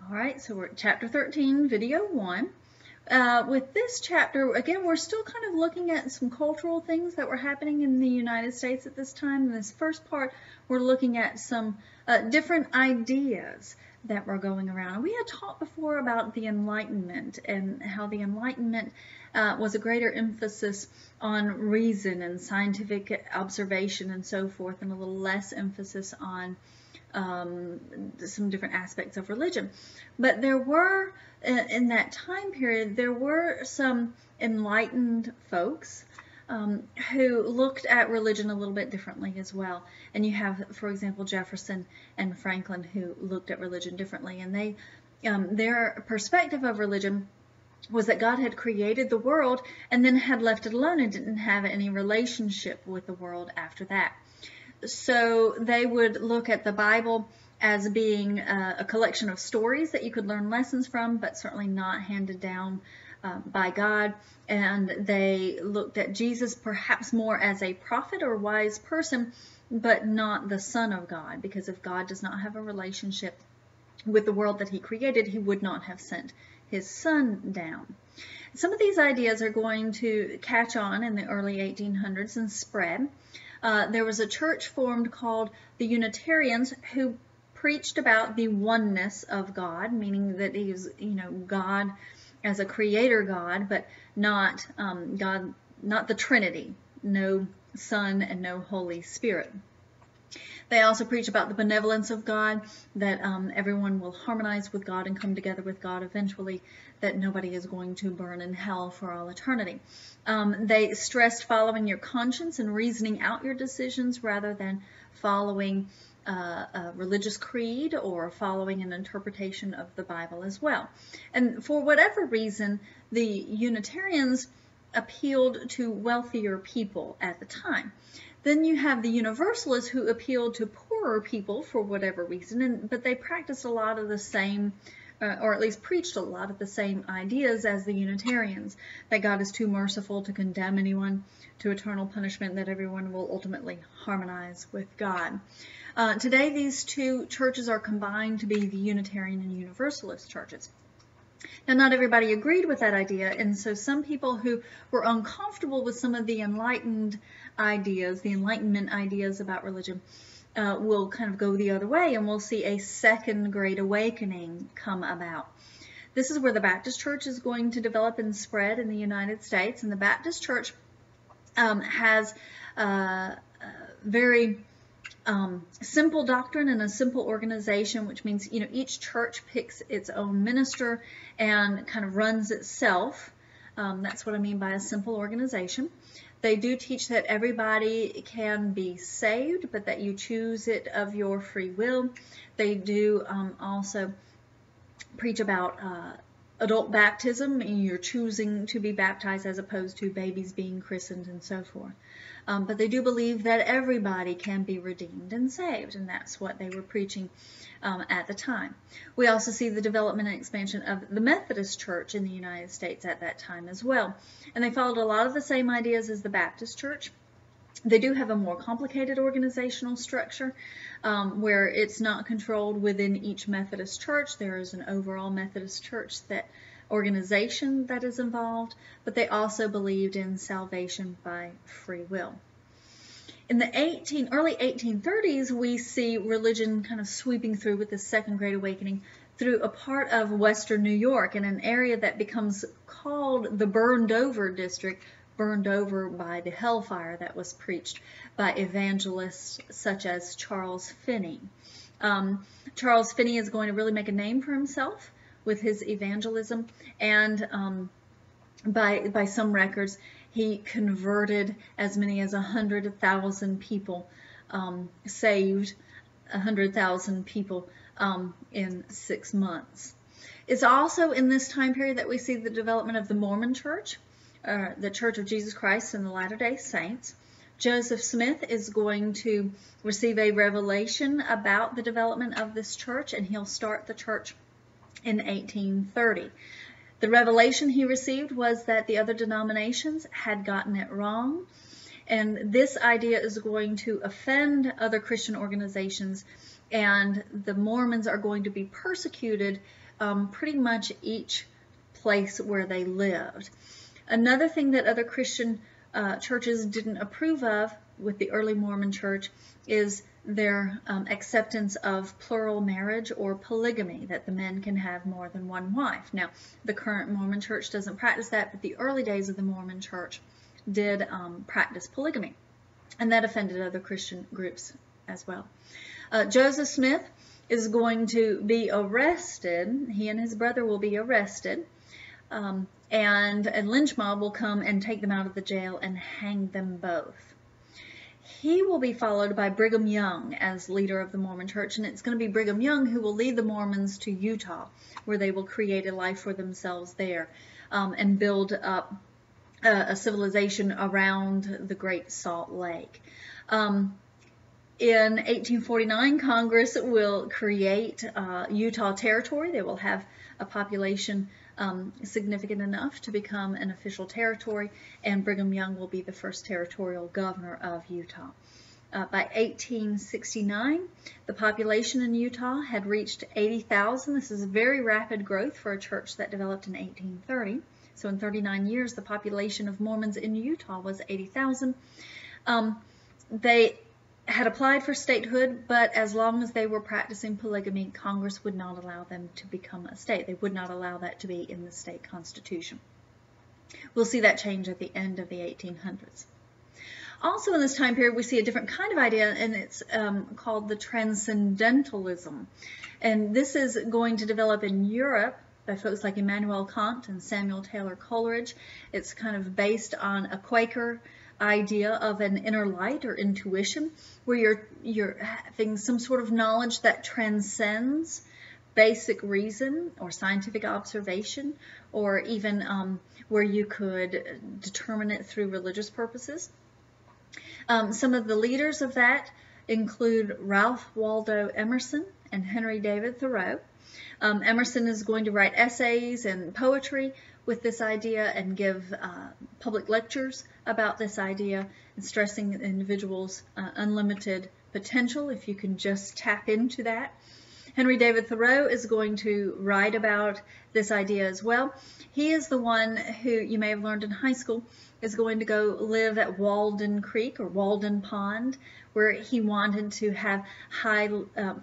All right, so we're at chapter 13, video 1. With this chapter, again, we're still kind of looking at some cultural things that were happening in the United States at this time. In this first part, we're looking at some different ideas that were going around. We had talked before about the Enlightenment and how the Enlightenment was a greater emphasis on reason and scientific observation and so forth, and a little less emphasis on some different aspects of religion. But there were, in that time period, there were some enlightened folks who looked at religion a little bit differently as well. And you have, for example, Jefferson and Franklin, who looked at religion differently. And they, their perspective of religion was that God had created the world and then had left it alone and didn't have any relationship with the world after that. So they would look at the Bible as being a collection of stories that you could learn lessons from, but certainly not handed down by God. And they looked at Jesus perhaps more as a prophet or wise person, but not the Son of God, because if God does not have a relationship with the world that he created, he would not have sent his Son down. Some of these ideas are going to catch on in the early 1800s and spread. There was a church formed called the Unitarians who preached about the oneness of God, meaning that he is, God as a creator God, but not God, not the Trinity, no Son and no Holy Spirit. They also preach about the benevolence of God, that everyone will harmonize with God and come together with God eventually, that nobody is going to burn in hell for all eternity. They stressed following your conscience and reasoning out your decisions rather than following a religious creed or following an interpretation of the Bible as well. And for whatever reason, the Unitarians appealed to wealthier people at the time. Then you have the Universalists who appealed to poorer people for whatever reason, but they practiced a lot of the same, or at least preached a lot of the same ideas as the Unitarians, that God is too merciful to condemn anyone to eternal punishment, that everyone will ultimately harmonize with God. Today, these two churches are combined to be the Unitarian and Universalist churches. Now, not everybody agreed with that idea, and so some people who were uncomfortable with some of the enlightened ideas, the Enlightenment ideas about religion, will kind of go the other way, and we'll see a second Great Awakening come about. This is where the Baptist Church is going to develop and spread in the United States, and the Baptist Church has very simple doctrine and a simple organization, which means each church picks its own minister and kind of runs itself. That's what I mean by a simple organization. They do teach that everybody can be saved, but that you choose it of your free will. They do also preach about adult baptism. You're choosing to be baptized as opposed to babies being christened and so forth. But they do believe that everybody can be redeemed and saved, and that's what they were preaching at the time. We also see the development and expansion of the Methodist Church in the United States at that time as well. And they followed a lot of the same ideas as the Baptist Church. They do have a more complicated organizational structure where it's not controlled within each Methodist church. There is an overall Methodist church organization that is involved, but they also believed in salvation by free will. In the early 1830s, we see religion kind of sweeping through with the Second Great Awakening through a part of western New York in an area that becomes called the Burned Over District, burned over by the hellfire that was preached by evangelists such as Charles Finney. Charles Finney is going to really make a name for himself with his evangelism, and by some records, he converted as many as 100,000 people, saved 100,000 people in 6 months. It's also in this time period that we see the development of the Mormon Church, the Church of Jesus Christ and the Latter-day Saints. Joseph Smith is going to receive a revelation about the development of this church, and he'll start the church in 1830. The revelation he received was that the other denominations had gotten it wrong, and this idea is going to offend other Christian organizations, and the Mormons are going to be persecuted pretty much each place where they lived. Another thing that other Christian churches didn't approve of with the early Mormon church is their acceptance of plural marriage or polygamy, that the men can have more than one wife. Now, the current Mormon church doesn't practice that, but the early days of the Mormon church did practice polygamy, and that offended other Christian groups as well. Joseph Smith is going to be arrested. He and his brother will be arrested, and a lynch mob will come and take them out of the jail and hang them both. He will be followed by Brigham Young as leader of the Mormon church, and it's going to be Brigham Young who will lead the Mormons to Utah, where they will create a life for themselves there and build up a civilization around the Great Salt Lake. In 1849, Congress will create Utah Territory. They will have a population significant enough to become an official territory, and Brigham Young will be the first territorial governor of Utah. By 1869, the population in Utah had reached 80,000. This is a very rapid growth for a church that developed in 1830. So in 39 years, the population of Mormons in Utah was 80,000. They had applied for statehood, but as long as they were practicing polygamy, Congress would not allow them to become a state. They would not allow that to be in the state constitution. We'll see that change at the end of the 1800s. Also in this time period, we see a different kind of idea, and it's called the Transcendentalism. And this is going to develop in Europe by folks like Immanuel Kant and Samuel Taylor Coleridge. It's kind of based on a Quaker idea of an inner light or intuition, where you're having some sort of knowledge that transcends basic reason or scientific observation, or even where you could determine it through religious purposes. Some of the leaders of that include Ralph Waldo Emerson and Henry David Thoreau. Emerson is going to write essays and poetry with this idea and give public lectures about this idea, and stressing the individual's unlimited potential if you can just tap into that. Henry David Thoreau is going to write about this idea as well. He is the one who, you may have learned in high school, is going to go live at Walden Creek or Walden Pond, where he wanted to have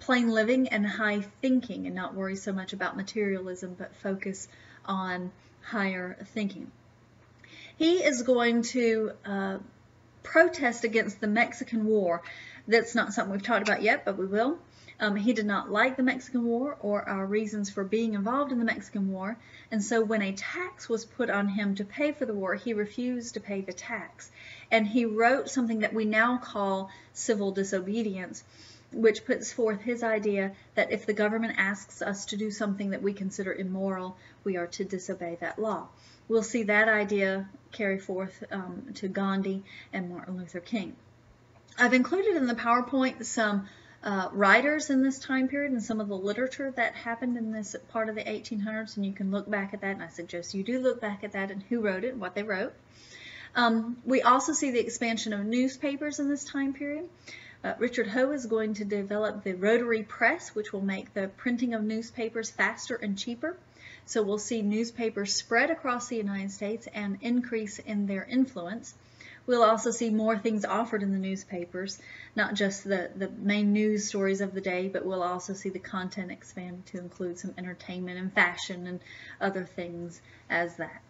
plain living and high thinking, and not worry so much about materialism, but focus on higher thinking. He is going to protest against the Mexican War. That's not something we've talked about yet, but we will. He did not like the Mexican War or our reasons for being involved in the Mexican War, and so when a tax was put on him to pay for the war, he refused to pay the tax. And he wrote something that we now call civil disobedience, which puts forth his idea that if the government asks us to do something that we consider immoral, we are to disobey that law. We'll see that idea carry forth to Gandhi and Martin Luther King. I've included in the PowerPoint some writers in this time period and some of the literature that happened in this part of the 1800s, and you can look back at that, and I suggest you do look back at that and who wrote it and what they wrote. We also see the expansion of newspapers in this time period. Richard Hoe is going to develop the rotary press, which will make the printing of newspapers faster and cheaper. So we'll see newspapers spread across the United States and increase in their influence. We'll also see more things offered in the newspapers, not just the main news stories of the day, but we'll also see the content expand to include some entertainment and fashion and other things as that.